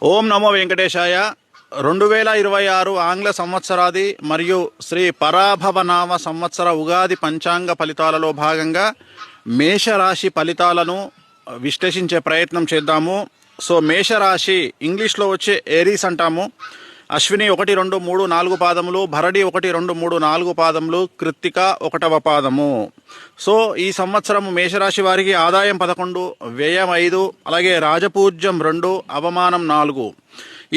ఓం నమో వెంకటేశాయ. 2026 ఆంగ్ల సంవత్సరాది మరియు శ్రీ పరాభవనామ సంవత్సర ఉగాది పంచాంగ ఫలితాలలో భాగంగా మేషరాశి ఫలితాలను విశ్లేషించే ప్రయత్నం చేద్దాము. సో మేషరాశి ఇంగ్లీష్లో వచ్చే ఏరీస్ అంటాము. అశ్విని 1, 2, 3, 4 పాదములు, భరణి 1, 2, 3, 4 పాదములు, కృత్తిక 1వ పాదము. సో ఈ సంవత్సరం మేషరాశి వారికి ఆదాయం 11, వ్యయం 5, అలాగే రాజపూజ్యం 2, అవమానం 4.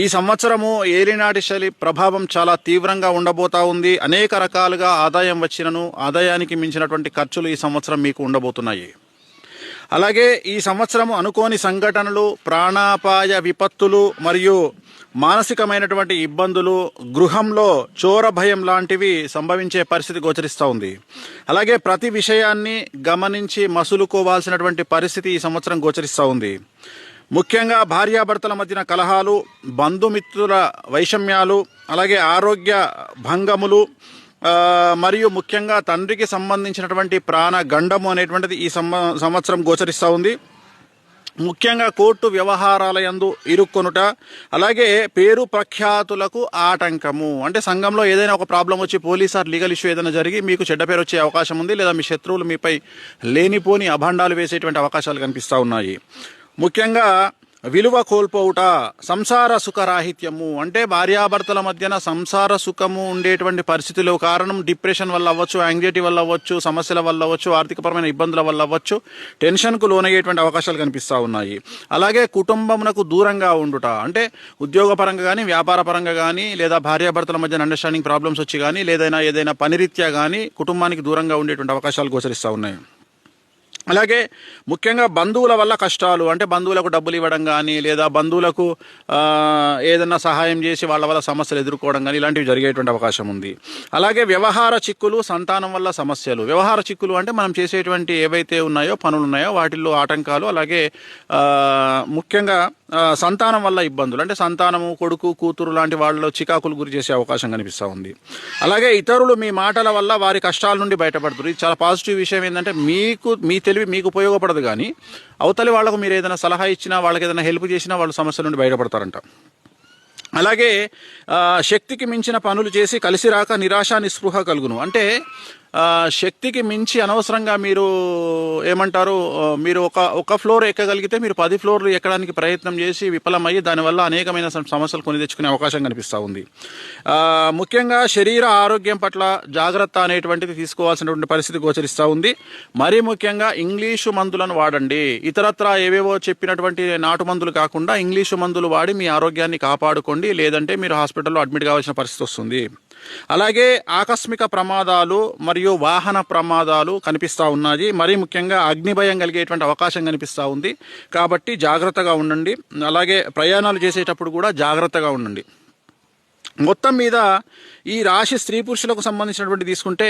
ఈ సంవత్సరము ఏలినాటి శని ప్రభావం చాలా తీవ్రంగా ఉండబోతా ఉంది. అనేక రకాలుగా ఆదాయం వచ్చినను ఆదాయానికి మించినటువంటి ఖర్చులు ఈ సంవత్సరం మీకు ఉండబోతున్నాయి. అలాగే ఈ సంవత్సరము అనుకోని సంఘటనలు, ప్రాణాపాయ విపత్తులు మరియు మానసికమైనటువంటి ఇబ్బందులు, గృహంలో చోర భయం లాంటివి సంభవించే పరిస్థితి గోచరిస్తూ ఉంది. అలాగే ప్రతి విషయాన్ని గమనించి మసులుకోవాల్సినటువంటి పరిస్థితి ఈ సంవత్సరం గోచరిస్తూ ఉంది. ముఖ్యంగా భార్యాభర్తల మధ్యన కలహాలు, బంధుమిత్రుల వైషమ్యాలు, అలాగే ఆరోగ్య భంగములు మరియు ముఖ్యంగా తండ్రికి సంబంధించినటువంటి ప్రాణ గండము అనేటువంటిది ఈ సంవత్సరం గోచరిస్తూ ఉంది. ముఖ్యంగా కోర్టు వ్యవహారాల యందు ఇరుక్కొనుట, అలాగే పేరు ప్రఖ్యాతులకు ఆటంకము. అంటే సంఘంలో ఏదైనా ఒక ప్రాబ్లం వచ్చి పోలీస్ ఆర్ లీగల్ ఇష్యూ ఏదైనా జరిగి మీకు చెడ్డ పేరు వచ్చే అవకాశం ఉంది, లేదా మీ శత్రువులు మీపై లేనిపోని అభాండాలు వేసేటువంటి అవకాశాలు కనిపిస్తూ ఉన్నాయి. ముఖ్యంగా విలువ కోల్పోవుట, సంసార సుఖరాహిత్యము. అంటే భార్యాభర్తల మధ్యన సంసార సుఖము ఉండేటువంటి పరిస్థితులు కారణం డిప్రెషన్ వల్ల అవ్వచ్చు, యాంగ్జైటీ వల్ల అవ్వచ్చు, సమస్యల వల్ల అవ్వచ్చు, ఆర్థికపరమైన ఇబ్బందుల వల్ల అవ్వచ్చు, టెన్షన్కు లోనయ్యేటువంటి అవకాశాలు కనిపిస్తూ ఉన్నాయి. అలాగే కుటుంబమునకు దూరంగా ఉండుట, అంటే ఉద్యోగపరంగా కానీ, వ్యాపార పరంగా కానీ, లేదా భార్యాభర్తల మధ్యన అండర్స్టాండింగ్ ప్రాబ్లమ్స్ వచ్చి కానీ, లేదా ఏదైనా పనిరీత్యా కానీ కుటుంబానికి దూరంగా ఉండేటువంటి అవకాశాలు గోచరిస్తూ ఉన్నాయి. అలాగే ముఖ్యంగా బంధువుల వల్ల కష్టాలు, అంటే బంధువులకు డబ్బులు ఇవ్వడం కానీ, లేదా బంధువులకు ఏదన్నా సహాయం చేసి వాళ్ళ వల్ల సమస్యలు ఎదుర్కోవడం కానీ ఇలాంటివి జరిగేటువంటి అవకాశం ఉంది. అలాగే వ్యవహార చిక్కులు, సంతానం వల్ల సమస్యలు. వ్యవహార చిక్కులు అంటే మనం చేసేటువంటి ఏవైతే ఉన్నాయో పనులు ఉన్నాయో వాటిల్లో ఆటంకాలు, అలాగే ముఖ్యంగా సంతానం వల్ల ఇబ్బందులు, అంటే సంతానము, కొడుకు, కూతురు లాంటి వాళ్ళలో చికాకులు గురి చేసే అవకాశం కనిపిస్తూ ఉంది. అలాగే ఇతరులు మీ మాటల వల్ల వారి కష్టాల నుండి బయటపడుతారు. ఇది చాలా పాజిటివ్ విషయం. ఏంటంటే మీ తెలివి మీకు ఉపయోగపడదు, కానీ అవతలి వాళ్ళకు మీరు ఏదైనా సలహా ఇచ్చినా, వాళ్ళకి ఏదైనా హెల్ప్ చేసినా వాళ్ళు సమస్యల నుండి బయటపడతారంట. అలాగే శక్తికి మించిన పనులు చేసి కలిసి రాక నిరాశ నిస్పృహ కలుగును. అంటే శక్తికి మించి అనవసరంగా మీరు ఏమంటారు, మీరు ఒక ఫ్లోర్ ఎక్కగలిగితే మీరు 10 ఫ్లోర్లు ఎక్కడానికి ప్రయత్నం చేసి విఫలమయ్యి దానివల్ల అనేకమైన సమస్యలు కొని తెచ్చుకునే అవకాశం కనిపిస్తూ ఉంది. ముఖ్యంగా శరీర ఆరోగ్యం పట్ల జాగ్రత్త అనేటువంటిది తీసుకోవాల్సినటువంటి పరిస్థితి గోచరిస్తూ ఉంది. మరీ ముఖ్యంగా ఇంగ్లీషు మందులను వాడండి. ఇతరత్రా ఏవేవో చెప్పినటువంటి నాటు మందులు కాకుండా ఇంగ్లీషు మందులు వాడి మీ ఆరోగ్యాన్ని కాపాడుకోండి, లేదంటే మీరు హాస్పిటల్లో అడ్మిట్ కావాల్సిన పరిస్థితి వస్తుంది. అలాగే ఆకస్మిక ప్రమాదాలు మరియు వాహన ప్రమాదాలు కనిపిస్తూ ఉన్నాయి. మరీ ముఖ్యంగా అగ్నిభయం కలిగేటువంటి అవకాశం కనిపిస్తూ ఉంది. కాబట్టి జాగ్రత్తగా ఉండండి. అలాగే ప్రయాణాలు చేసేటప్పుడు కూడా జాగ్రత్తగా ఉండండి. మొత్తం మీద ఈ రాశి స్త్రీ పురుషులకు సంబంధించినటువంటి తీసుకుంటే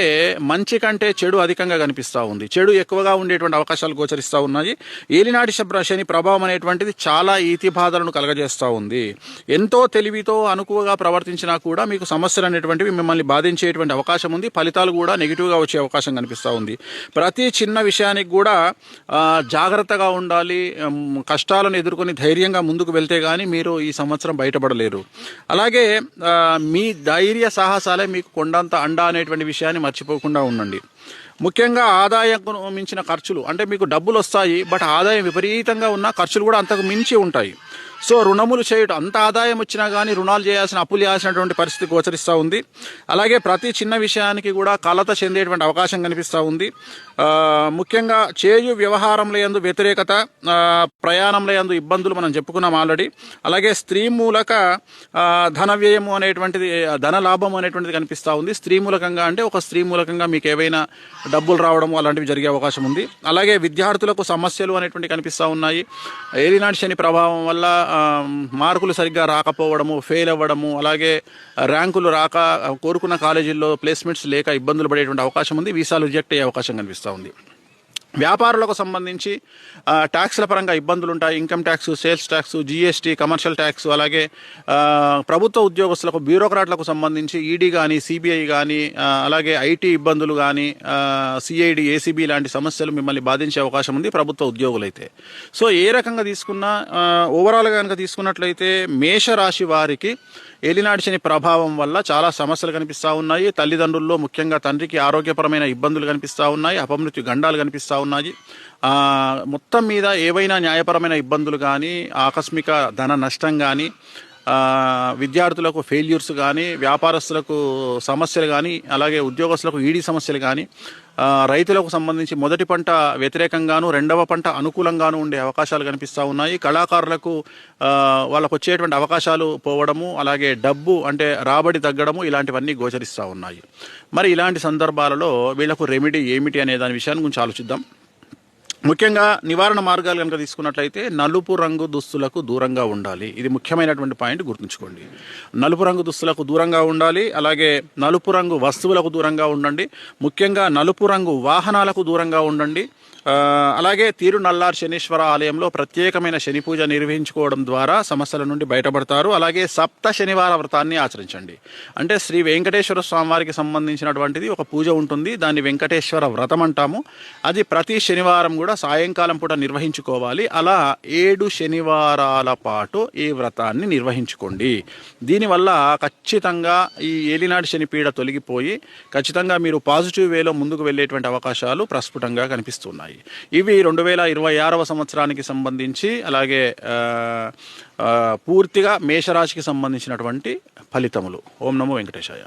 మంచి కంటే చెడు అధికంగా కనిపిస్తూ ఉంది. చెడు ఎక్కువగా ఉండేటువంటి అవకాశాలు గోచరిస్తూ ఉన్నాయి. ఏలినాటి శని ప్రభావం అనేటువంటిది చాలా ఈతి బాధలను కలగజేస్తూ ఉంది. ఎంతో తెలివితో అనుకువగా ప్రవర్తించినా కూడా మీకు సమస్యలు అనేటువంటివి మిమ్మల్ని బాధించేటువంటి అవకాశం ఉంది. ఫలితాలు కూడా నెగిటివ్గా వచ్చే అవకాశం కనిపిస్తూ ఉంది. ప్రతి చిన్న విషయానికి కూడా జాగ్రత్తగా ఉండాలి. కష్టాలను ఎదుర్కొని ధైర్యంగా ముందుకు వెళ్తే కానీ మీరు ఈ సంవత్సరం బయటపడలేరు. అలాగే మీ ధైర్య సాహసాలే మీకు కొండంత అండా అనేటువంటి విషయాన్ని మర్చిపోకుండా ఉండండి. ముఖ్యంగా ఆదాయం మించిన ఖర్చులు, అంటే మీకు డబ్బులు వస్తాయి, బట్ ఆదాయం విపరీతంగా ఉన్న ఖర్చులు కూడా అంతకు మించి ఉంటాయి. సో రుణములు చేయటం, అంత ఆదాయం వచ్చినా కానీ రుణాలు చేయాల్సిన, అప్పులు చేయాల్సినటువంటి పరిస్థితి గోచరిస్తూ ఉంది. అలాగే ప్రతి చిన్న విషయానికి కూడా కలత చెందేటువంటి అవకాశం కనిపిస్తూ ఉంది. ముఖ్యంగా చేయు వ్యవహారంలో యందు వ్యతిరేకత, ప్రయాణంలో యందు ఇబ్బందులు మనం చెప్పుకున్నాం ఆల్రెడీ. అలాగే స్త్రీ మూలక ధన వ్యయము అనేటువంటిది, ధన లాభం అనేటువంటిది కనిపిస్తూ ఉంది. స్త్రీ మూలకంగా అంటే ఒక స్త్రీ మూలకంగా మీకు ఏవైనా డబ్బులు రావడము అలాంటివి జరిగే అవకాశం ఉంది. అలాగే విద్యార్థులకు సమస్యలు అనేటువంటి కనిపిస్తూ ఉన్నాయి. ఏలినాటి శని ప్రభావం వల్ల మార్కులు సరిగ్గా రాకపోవడము, ఫెయిల్ అవ్వడము, అలాగే ర్యాంకులు రాక కోరుకున్న కాలేజీల్లో ప్లేస్మెంట్స్ లేక ఇబ్బందులు పడేటువంటి అవకాశం ఉంది. వీసాలు రిజెక్ట్ అయ్యే అవకాశం కనిపిస్తూ ఉంది. వ్యాపారులకు సంబంధించి ట్యాక్స్ల పరంగా ఇబ్బందులు ఉంటాయి. Income tax, sales tax, GST, commercial tax, అలాగే ప్రభుత్వ ఉద్యోగస్తులకు, బ్యూరోక్రాట్లకు సంబంధించి ఈడీ కానీ, సిబిఐ కానీ, అలాగే ఐటీ ఇబ్బందులు కానీ, సిఐడి, ఏసీబీ లాంటి సమస్యలు మిమ్మల్ని బాధించే అవకాశం ఉంది ప్రభుత్వ ఉద్యోగులైతే. సో ఏ రకంగా తీసుకున్నా ఓవరాల్గా కనుక తీసుకున్నట్లయితే మేషరాశి వారికి ఏలినాటి శని ప్రభావం వల్ల చాలా సమస్యలు కనిపిస్తూ ఉన్నాయి. తల్లిదండ్రుల్లో ముఖ్యంగా తండ్రికి ఆరోగ్యపరమైన ఇబ్బందులు కనిపిస్తూ ఉన్నాయి, అపమృత్యు గండాలు కనిపిస్తూ ఉన్నాయి. మొత్తం మీద ఏవైనా న్యాయపరమైన ఇబ్బందులు కానీ, ఆకస్మిక ధన నష్టం కానీ, విద్యార్థులకు ఫెయిల్యూర్స్ కానీ, వ్యాపారస్తులకు సమస్యలు కానీ, అలాగే ఉద్యోగస్తులకు ఈడీ సమస్యలు కానీ, రైతులకు సంబంధించి మొదటి పంట వ్యతిరేకంగాను, రెండవ పంట అనుకూలంగాను ఉండే అవకాశాలు కనిపిస్తూ ఉన్నాయి. కళాకారులకు వాళ్ళకు వచ్చేటువంటి అవకాశాలు పోవడము, అలాగే డబ్బు అంటే రాబడి తగ్గడము, ఇలాంటివన్నీ గోచరిస్తూ ఉన్నాయి. మరి ఇలాంటి సందర్భాలలో వీళ్లకు రెమెడీ ఏమిటి అనే దాని విషయాన్ని గురించి ఆలోచిద్దాం. ముఖ్యంగా నివారణ మార్గాలు కనుక తీసుకున్నట్లయితే నలుపు రంగు దుస్తులకు దూరంగా ఉండాలి. ఇది ముఖ్యమైనటువంటి పాయింట్, గుర్తుంచుకోండి. నలుపు రంగు దుస్తులకు దూరంగా ఉండాలి, అలాగే నలుపు రంగు వస్తువులకు దూరంగా ఉండండి. ముఖ్యంగా నలుపు రంగు వాహనాలకు దూరంగా ఉండండి. అలాగే తిరునల్లార్ శనీశ్వర ఆలయంలో ప్రత్యేకమైన శని పూజ నిర్వహించుకోవడం ద్వారా సమస్యల నుండి బయటపడతారు. అలాగే సప్త శనివార వ్రతాన్ని ఆచరించండి. అంటే శ్రీ వెంకటేశ్వర స్వామివారికి సంబంధించినటువంటిది ఒక పూజ ఉంటుంది, దాన్ని వెంకటేశ్వర వ్రతం అంటాము. అది ప్రతి శనివారం కూడా సాయంకాలం పూట నిర్వహించుకోవాలి. అలా 7 శనివారాల పాటు ఈ వ్రతాన్ని నిర్వహించుకోండి. దీనివల్ల ఖచ్చితంగా ఈ ఏలినాటి శని పీడ తొలగిపోయి ఖచ్చితంగా మీరు పాజిటివ్ వేలో ముందుకు వెళ్ళేటువంటి అవకాశాలు ప్రస్ఫుటంగా కనిపిస్తున్నాయి. ఇవి 2026వ సంవత్సరానికి సంబంధించి, అలాగే పూర్తిగా మేషరాశికి సంబంధించినటువంటి ఫలితములు. ఓం నమో వెంకటేశాయ.